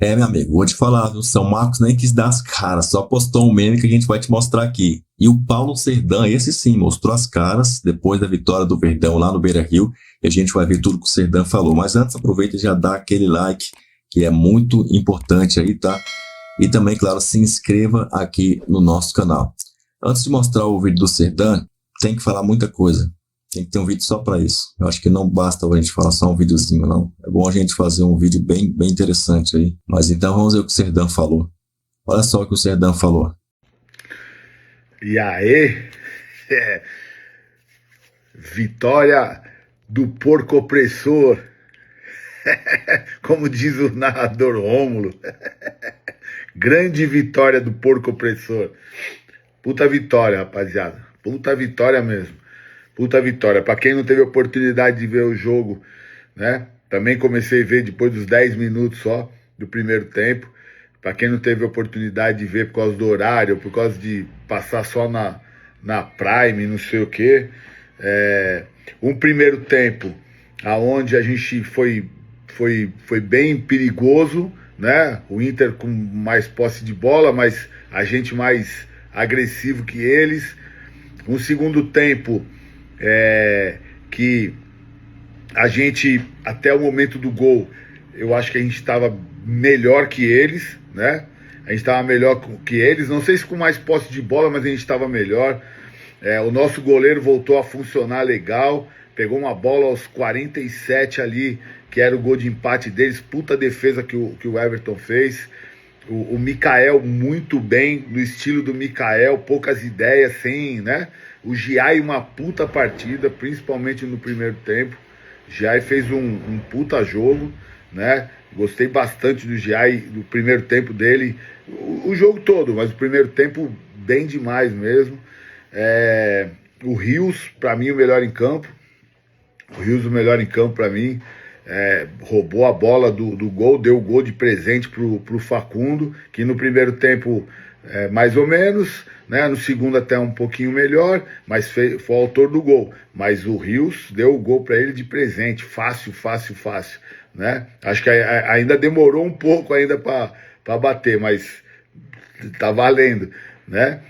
Meu amigo, vou te falar, viu? São Marcos nem quis dar as caras, só postou um meme que a gente vai te mostrar aqui. E o Paulo Serdã, esse sim, mostrou as caras depois da vitória do Verdão lá no Beira-Rio. E a gente vai ver tudo que o Serdã falou. Mas antes, aproveita e já dá aquele like, que é muito importante aí, tá? E também, claro, se inscreva aqui no nosso canal. Antes de mostrar o vídeo do Serdã, tem que falar muita coisa. Tem que ter um vídeo só para isso. Eu acho que não basta a gente falar só um videozinho, não. É bom a gente fazer um vídeo bem interessante aí. Mas então vamos ver o que o Serdã falou. Olha só o que o Serdã falou. E aí, vitória do porco opressor, como diz o narrador Rômulo. Grande vitória do porco opressor. Puta vitória, rapaziada. Puta vitória mesmo. Puta vitória. Pra quem não teve oportunidade de ver o jogo, né? Também comecei a ver depois dos 10 minutos só do primeiro tempo. Pra quem não teve oportunidade de ver por causa do horário, por causa de passar só na Prime, não sei o quê. Um primeiro tempo aonde a gente foi bem perigoso, né? O Inter com mais posse de bola, mas a gente mais agressivo que eles. Um segundo tempo que a gente, até o momento do gol, eu acho que a gente estava melhor que eles, né? A gente estava melhor que eles, não sei se com mais posse de bola, mas a gente estava melhor. O nosso goleiro voltou a funcionar legal, pegou uma bola aos 47 ali, que era o gol de empate deles, puta defesa que o Everton fez. O Mikael muito bem, no estilo do Mikael, poucas ideias, sem, né? O Giai uma puta partida, principalmente no primeiro tempo. O Giai fez um puta jogo, né? Gostei bastante do Giai, do primeiro tempo dele, o jogo todo, mas o primeiro tempo bem demais mesmo. O Rios, para mim, o melhor em campo. O Rios, o melhor em campo para mim. Roubou a bola do gol, deu o gol de presente pro Facundo, que no primeiro tempo mais ou menos, né? No segundo até um pouquinho melhor, mas foi o autor do gol. Mas o Rios deu o gol para ele de presente, fácil, né? Acho que ainda demorou um pouco ainda para bater, mas tá valendo, né?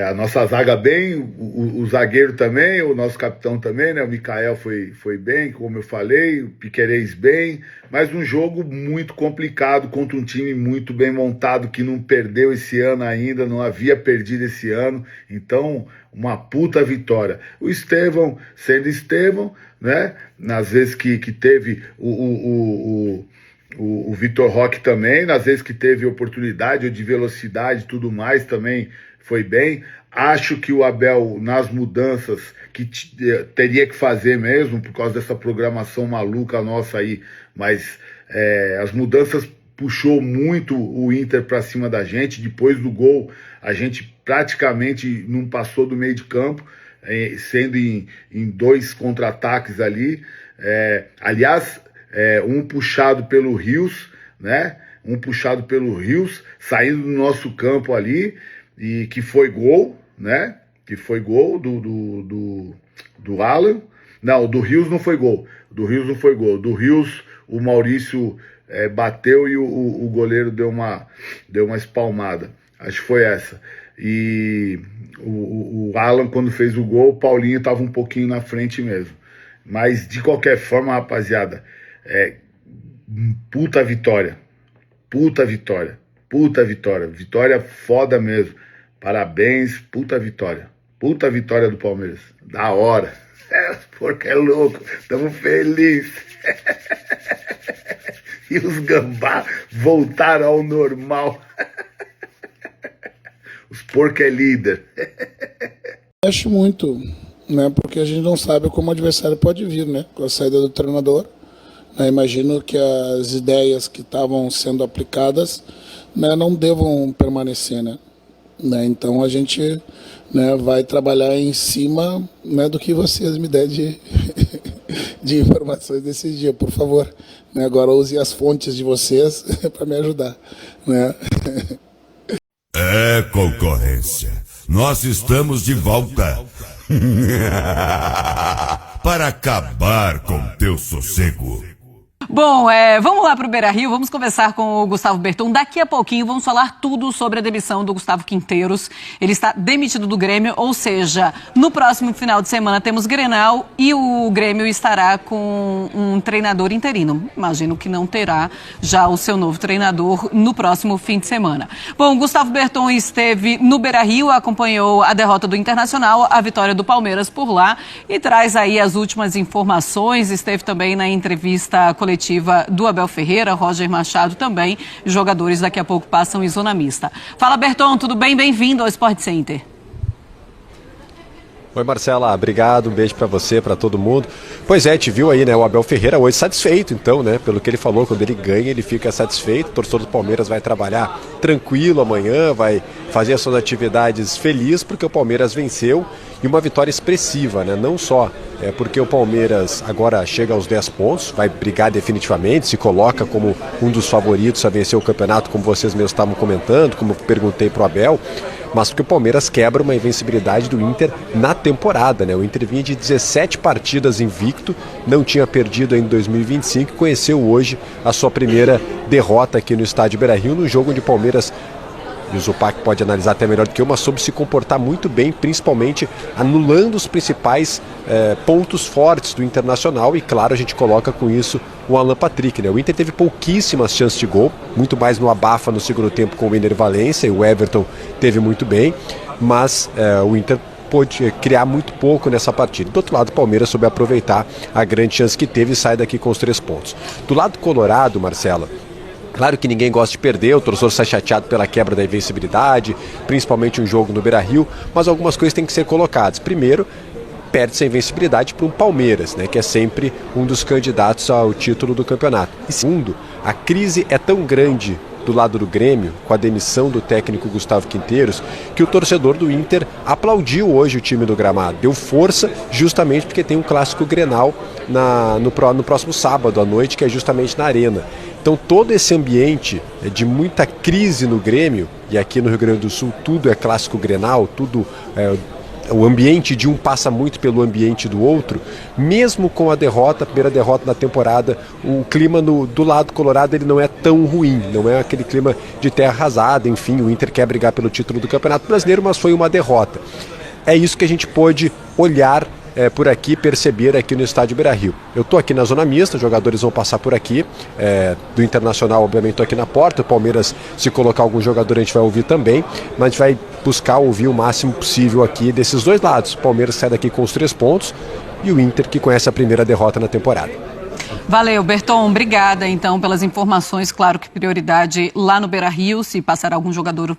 A nossa zaga bem, o zagueiro também, o nosso capitão também, né? O Mikael foi bem, como eu falei, o Piquerez bem, mas um jogo muito complicado contra um time muito bem montado, que não perdeu esse ano ainda, não havia perdido esse ano, então uma puta vitória. O Estevão, sendo Estevão, né? Nas vezes que teve o Vitor Roque também, nas vezes que teve oportunidade ou de velocidade e tudo mais, também foi bem. Acho que o Abel, nas mudanças que teria que fazer mesmo, por causa dessa programação maluca nossa aí, mas as mudanças puxou muito o Inter para cima da gente. Depois do gol, a gente praticamente não passou do meio de campo, sendo em 2 contra-ataques ali. Aliás, um puxado pelo Rios, né? Um puxado pelo Rios, saindo do nosso campo ali, e que foi gol, né? Que foi gol do Alan. Não, do Rios não foi gol. Do Rios, o Maurício bateu e o goleiro deu uma espalmada. Acho que foi essa. E o Alan, quando fez o gol, o Paulinho estava um pouquinho na frente mesmo. Mas, de qualquer forma, rapaziada, puta vitória. Vitória foda mesmo. Parabéns, puta vitória do Palmeiras, da hora. Porque é louco, estamos felizes. E os gambá voltaram ao normal. Os porcos é líder. Acho muito, né? Porque a gente não sabe como o adversário pode vir, né? Com a saída do treinador. Imagino que as ideias que estavam sendo aplicadas, né, não devam permanecer, né? Então a gente, né, vai trabalhar em cima, né, do que vocês me derem de informações desse dia, por favor. Agora use as fontes de vocês para me ajudar, né? Concorrência, nós estamos de volta para acabar com teu sossego. Bom, vamos lá para o Beira-Rio, vamos conversar com o Gustavo Berton. Daqui a pouquinho vamos falar tudo sobre a demissão do Gustavo Quinteiros. Ele está demitido do Grêmio, ou seja, no próximo final de semana temos Grenal e o Grêmio estará com um treinador interino. Imagino que não terá já o seu novo treinador no próximo fim de semana. Bom, Gustavo Berton esteve no Beira-Rio, acompanhou a derrota do Internacional, a vitória do Palmeiras por lá e traz aí as últimas informações. Esteve também na entrevista coletiva do Abel Ferreira, Roger Machado também. Os jogadores daqui a pouco passam em zona mista. Fala, Berton, tudo bem? Bem-vindo ao Sport Center. Oi, Marcela, obrigado, um beijo pra você, pra todo mundo. Pois é, te viu aí, né, o Abel Ferreira hoje satisfeito, então, né, pelo que ele falou, quando ele ganha, ele fica satisfeito, o torcedor do Palmeiras vai trabalhar tranquilo amanhã, vai fazer as suas atividades feliz, porque o Palmeiras venceu, e uma vitória expressiva, né, não só porque o Palmeiras agora chega aos 10 pontos, vai brigar definitivamente, se coloca como um dos favoritos a vencer o campeonato, como vocês mesmos estavam comentando, como eu perguntei pro Abel, mas porque o Palmeiras quebra uma invencibilidade do Inter na temporada, né? O Inter vinha de 17 partidas invicto, não tinha perdido ainda em 2025 e conheceu hoje a sua primeira derrota aqui no estádio Beira-Rio, no jogo onde o Palmeiras, e o Zupac pode analisar até melhor do que eu, mas soube se comportar muito bem, principalmente anulando os principais pontos fortes do Internacional, e claro, a gente coloca com isso o Alan Patrick, né? O Inter teve pouquíssimas chances de gol, muito mais no abafa no segundo tempo com o Ener Valencia, e o Everton teve muito bem, mas o Inter pôde criar muito pouco nessa partida. Do outro lado, o Palmeiras soube aproveitar a grande chance que teve e sai daqui com os 3 pontos. Do lado colorado, Marcela, claro que ninguém gosta de perder, o torcedor sai chateado pela quebra da invencibilidade, principalmente um jogo no Beira-Rio, mas algumas coisas têm que ser colocadas. Primeiro, perde-se a invencibilidade para um Palmeiras, né, que é sempre um dos candidatos ao título do campeonato. E segundo, a crise é tão grande do lado do Grêmio, com a demissão do técnico Gustavo Quinteiros, que o torcedor do Inter aplaudiu hoje o time do gramado, deu força justamente porque tem um clássico Grenal no próximo sábado à noite, que é justamente na Arena. Então todo esse ambiente de muita crise no Grêmio, e aqui no Rio Grande do Sul tudo é clássico Grenal, tudo o ambiente de um passa muito pelo ambiente do outro, mesmo com a derrota, a primeira derrota da temporada, o clima do lado colorado ele não é tão ruim, não é aquele clima de terra arrasada, enfim, o Inter quer brigar pelo título do Campeonato Brasileiro, mas foi uma derrota. É isso que a gente pôde olhar por aqui, perceber aqui no estádio Beira-Rio. Eu estou aqui na zona mista, os jogadores vão passar por aqui, do Internacional obviamente estou aqui na porta, o Palmeiras, se colocar algum jogador a gente vai ouvir também, mas a gente vai buscar ouvir o máximo possível aqui desses dois lados. O Palmeiras sai daqui com os 3 pontos e o Inter que conhece a primeira derrota na temporada. Valeu, Berton. Obrigada, então, pelas informações. Claro que prioridade lá no Beira-Rio, se passar algum jogador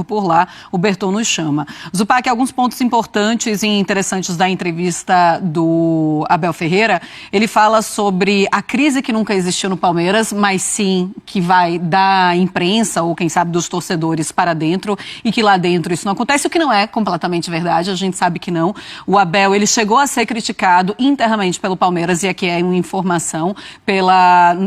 por lá, o Berton nos chama. Zupac, alguns pontos importantes e interessantes da entrevista do Abel Ferreira. Ele fala sobre a crise que nunca existiu no Palmeiras, mas sim que vai da imprensa ou, quem sabe, dos torcedores para dentro e que lá dentro isso não acontece, o que não é completamente verdade, a gente sabe que não. O Abel, ele chegou a ser criticado internamente pelo Palmeiras, e aqui é uma informação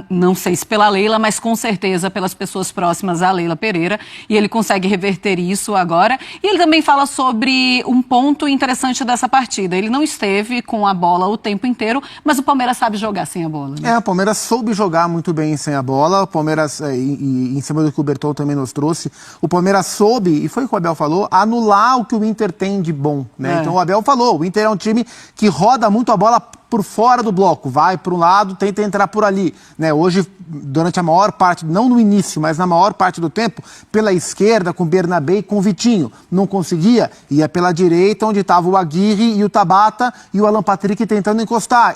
não sei se pela Leila, mas com certeza pelas pessoas próximas à Leila Pereira, e ele consegue reverter isso agora. E ele também fala sobre um ponto interessante dessa partida. Ele não esteve com a bola o tempo inteiro, mas o Palmeiras sabe jogar sem a bola, né? O Palmeiras soube jogar muito bem sem a bola, o Palmeiras, e em cima do que o Berton também nos trouxe, o Palmeiras soube, e foi o que o Abel falou, anular o que o Inter tem de bom, né? Então o Abel falou, o Inter é um time que roda muito a bola por fora do bloco, vai para um lado, tenta entrar por ali, né? Hoje, durante a maior parte, não no início, mas na maior parte do tempo, pela esquerda, com o Bernabé e com o Vitinho. Não conseguia, ia pela direita, onde estava o Aguirre e o Tabata e o Alan Patrick tentando encostar.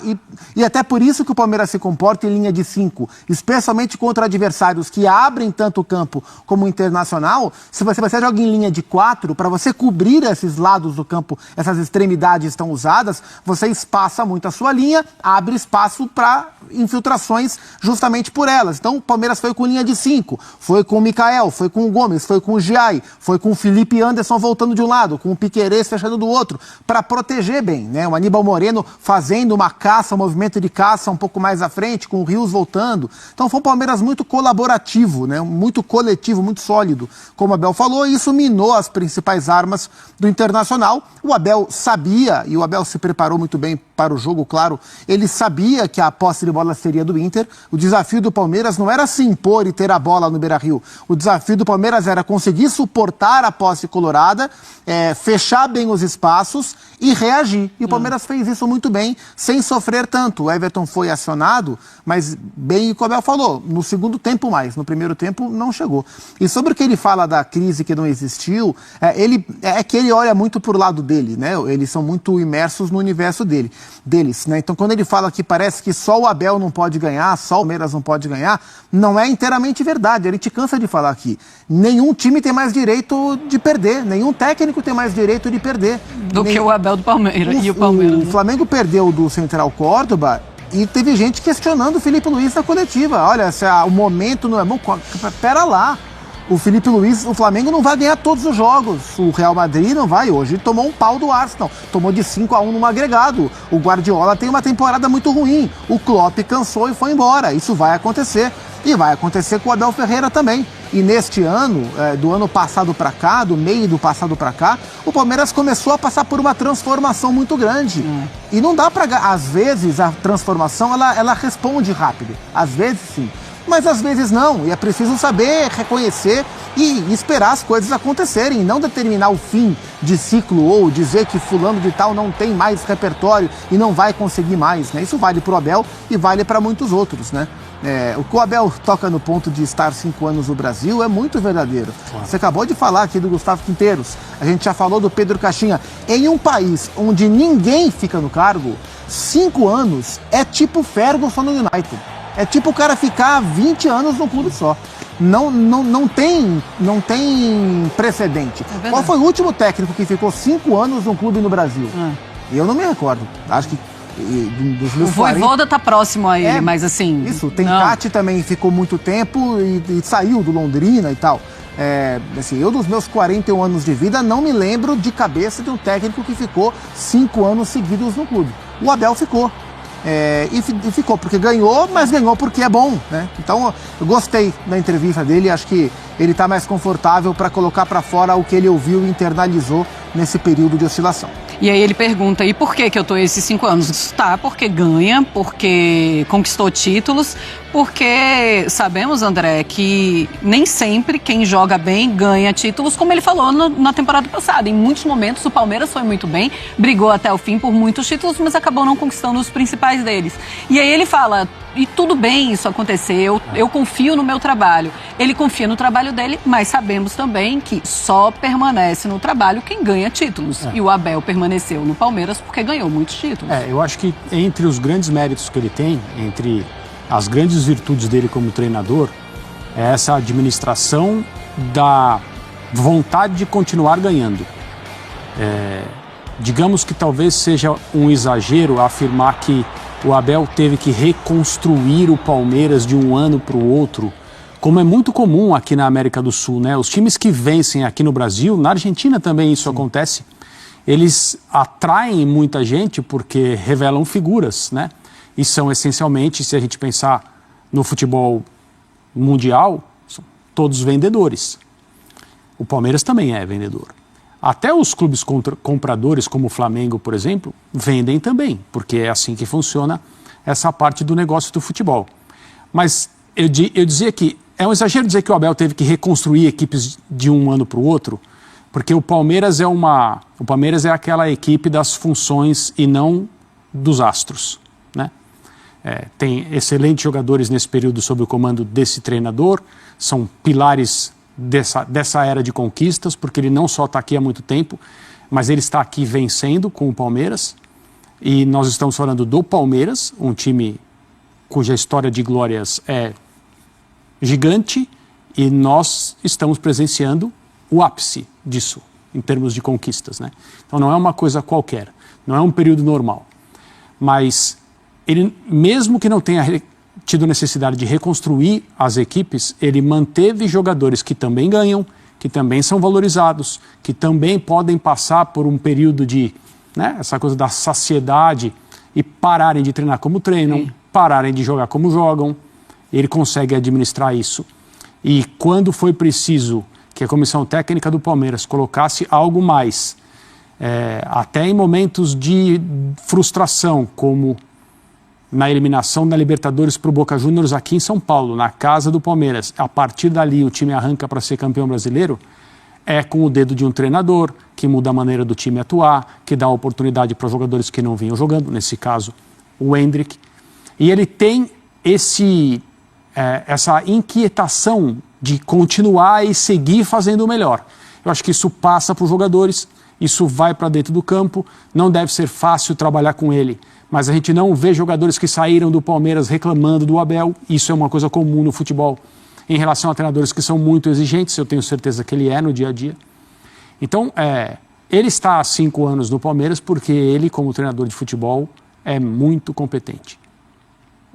E até por isso que o Palmeiras se comporta em linha de 5, especialmente contra adversários que abrem tanto o campo como o Internacional. Se você joga em linha de 4, para você cobrir esses lados do campo, essas extremidades estão usadas, você espaça muito a sua linha, abre espaço para infiltrações justamente por elas. Então o Palmeiras foi com linha de 5, foi com o Mikael, foi com o Gomes, foi com o Giai, foi com o Felipe Anderson voltando de um lado, com o Piquerez fechando do outro, para proteger bem, né? O Aníbal Moreno fazendo uma caça, um movimento de caça um pouco mais à frente, com o Rios voltando. Então foi um Palmeiras muito colaborativo, né? Muito coletivo, muito sólido, como o Abel falou, e isso minou as principais armas do Internacional. O Abel sabia, e o Abel se preparou muito bem para o jogo claro, ele sabia que a posse de bola seria do Inter. O desafio do Palmeiras não era se impor e ter a bola no Beira-Rio. O desafio do Palmeiras era conseguir suportar a posse colorada, fechar bem os espaços e reagir. E o Palmeiras fez isso muito bem, sem sofrer tanto. O Everton foi acionado, mas bem o que o Abel falou, no segundo tempo mais, no primeiro tempo não chegou. E sobre o que ele fala da crise que não existiu, que ele olha muito por lado dele, né? Eles são muito imersos no universo deles, né? Então quando ele fala que parece que só o Abel não pode ganhar, só o Palmeiras não pode ganhar, não é inteiramente verdade. A gente cansa de falar aqui. Nenhum time tem mais direito de perder, nenhum técnico tem mais direito de perder. Do que o Abel do Palmeiras e o Palmeiras. O Flamengo perdeu do Central Córdoba e teve gente questionando o Felipe Luiz na coletiva. Olha, se o momento não é bom, pera lá. O Felipe Luiz, o Flamengo não vai ganhar todos os jogos. O Real Madrid não vai. Hoje tomou um pau do Arsenal. Tomou de 5-1 no agregado. O Guardiola tem uma temporada muito ruim. O Klopp cansou e foi embora. Isso vai acontecer. E vai acontecer com o Abel Ferreira também. E neste ano, do ano passado para cá, do meio do passado para cá, o Palmeiras começou a passar por uma transformação muito grande. E não dá para... Às vezes, a transformação, ela responde rápido. Às vezes, sim. Mas às vezes não, e é preciso saber reconhecer e esperar as coisas acontecerem, não determinar o fim de ciclo ou dizer que fulano de tal não tem mais repertório e não vai conseguir mais, né? Isso vale para o Abel e vale para muitos outros, né? O que o Abel toca no ponto de estar 5 anos no Brasil é muito verdadeiro. Claro. Você acabou de falar aqui do Gustavo Quinteiros, a gente já falou do Pedro Caixinha. Em um país onde ninguém fica no cargo, 5 anos é tipo Ferguson no United. É tipo o cara ficar 20 anos num clube só. Não tem precedente. Qual foi o último técnico que ficou 5 anos num clube no Brasil? Eu não me recordo. Acho que dos meus o Vojvoda tá próximo a ele, mas assim... Isso, tem Tati também ficou muito tempo e saiu do Londrina e tal. Assim, eu dos meus 41 anos de vida não me lembro de cabeça de um técnico que ficou 5 anos seguidos no clube. O Abel ficou. E ficou porque ganhou, mas ganhou porque é bom, né? Então eu gostei da entrevista dele, acho que ele está mais confortável para colocar para fora o que ele ouviu e internalizou nesse período de oscilação. E aí ele pergunta, e por que eu tô esses 5 anos? Tá, porque ganha, porque conquistou títulos, porque sabemos, André, que nem sempre quem joga bem ganha títulos, como ele falou na temporada passada. Em muitos momentos o Palmeiras foi muito bem, brigou até o fim por muitos títulos, mas acabou não conquistando os principais deles. E aí ele fala, e tudo bem isso acontecer, eu confio no meu trabalho. Ele confia no trabalho dele, mas sabemos também que só permanece no trabalho quem ganha títulos. E o Abel permaneceu no Palmeiras porque ganhou muitos títulos. Eu acho que entre os grandes méritos que ele tem, entre as grandes virtudes dele como treinador, é essa administração da vontade de continuar ganhando. Digamos que talvez seja um exagero afirmar que o Abel teve que reconstruir o Palmeiras de um ano para o outro, como é muito comum aqui na América do Sul, né? Os times que vencem aqui no Brasil, na Argentina também isso acontece, eles atraem muita gente porque revelam figuras, né? E são essencialmente, se a gente pensar no futebol mundial, são todos vendedores. O Palmeiras também é vendedor. Até os clubes compradores, como o Flamengo, por exemplo, vendem também, porque é assim que funciona essa parte do negócio do futebol. Mas eu dizia que é um exagero dizer que o Abel teve que reconstruir equipes de um ano para o outro, porque o Palmeiras é aquela equipe das funções e não dos astros, né? Tem excelentes jogadores nesse período sob o comando desse treinador, são pilares dessa era de conquistas, porque ele não só está aqui há muito tempo, mas ele está aqui vencendo com o Palmeiras, e nós estamos falando do Palmeiras, um time cuja história de glórias é gigante, e nós estamos presenciando o ápice disso, em termos de conquistas, né? Então não é uma coisa qualquer, não é um período normal, mas ele, mesmo que não tenha tido necessidade de reconstruir as equipes, ele manteve jogadores que também ganham, que também são valorizados, que também podem passar por um período de, né, essa coisa da saciedade e pararem de treinar como treinam, pararem de jogar como jogam. Ele consegue administrar isso. E quando foi preciso que a comissão técnica do Palmeiras colocasse algo mais até em momentos de frustração, como na eliminação da Libertadores para o Boca Juniors aqui em São Paulo, na casa do Palmeiras, a partir dali o time arranca para ser campeão brasileiro, é com o dedo de um treinador, que muda a maneira do time atuar, que dá oportunidade para jogadores que não vinham jogando, nesse caso o Endrick, e ele tem essa inquietação de continuar e seguir fazendo o melhor. Eu acho que isso passa para os jogadores, isso vai para dentro do campo, não deve ser fácil trabalhar com ele, mas a gente não vê jogadores que saíram do Palmeiras reclamando do Abel, isso é uma coisa comum no futebol, em relação a treinadores que são muito exigentes, eu tenho certeza que ele é no dia a dia. Então, ele está há 5 anos no Palmeiras porque ele, como treinador de futebol, é muito competente,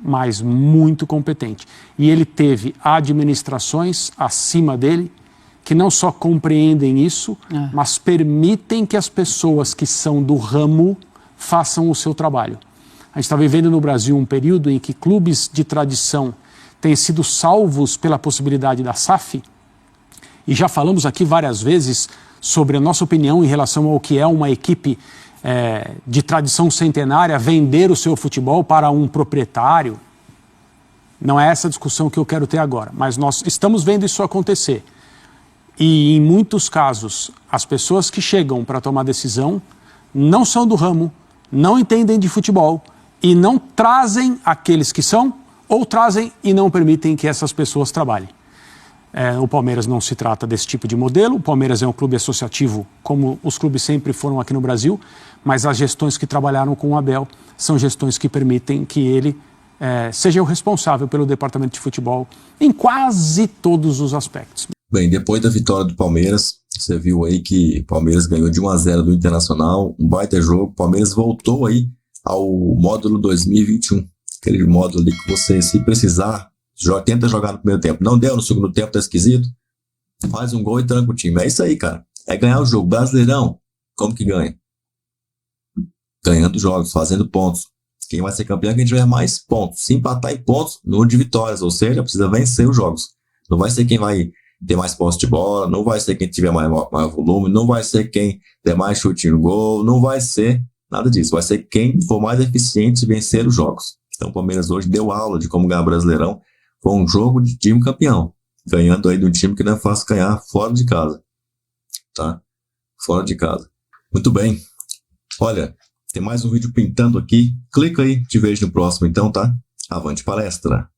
mas muito competente. E ele teve administrações acima dele que não só compreendem isso, mas permitem que as pessoas que são do ramo façam o seu trabalho. A gente está vivendo no Brasil um período em que clubes de tradição têm sido salvos pela possibilidade da SAF, e já falamos aqui várias vezes sobre a nossa opinião em relação ao que é uma equipe de tradição centenária vender o seu futebol para um proprietário. Não é essa discussão que eu quero ter agora, mas nós estamos vendo isso acontecer. E em muitos casos, as pessoas que chegam para tomar decisão não são do ramo, não entendem de futebol e não trazem aqueles que são, ou trazem e não permitem que essas pessoas trabalhem. O Palmeiras não se trata desse tipo de modelo, o Palmeiras é um clube associativo, como os clubes sempre foram aqui no Brasil, mas as gestões que trabalharam com o Abel são gestões que permitem que ele seja o responsável pelo departamento de futebol em quase todos os aspectos. Bem, depois da vitória do Palmeiras, você viu aí que o Palmeiras ganhou de 1-0 do Internacional, um baita jogo, o Palmeiras voltou aí ao módulo 2021, aquele módulo ali que você, se precisar, tenta jogar no primeiro tempo, não deu no segundo tempo, tá esquisito, faz um gol e tranca o time, é isso aí, cara, é ganhar o jogo. Brasileirão, como que ganha? Ganhando jogos, fazendo pontos. Quem vai ser campeão é quem tiver mais pontos, se empatar em pontos, número de vitórias, ou seja, precisa vencer os jogos, não vai ser quem vai ter mais posse de bola, não vai ser quem tiver mais volume, não vai ser quem der mais chute no gol, não vai ser nada disso, vai ser quem for mais eficiente e vencer os jogos. Então o Palmeiras hoje deu aula de como ganhar o Brasileirão, foi um jogo de time campeão, ganhando aí de um time que não é fácil ganhar fora de casa, tá? Fora de casa. Muito bem, olha, tem mais um vídeo pintando aqui, clica aí, te vejo no próximo então, tá? Avante palestra!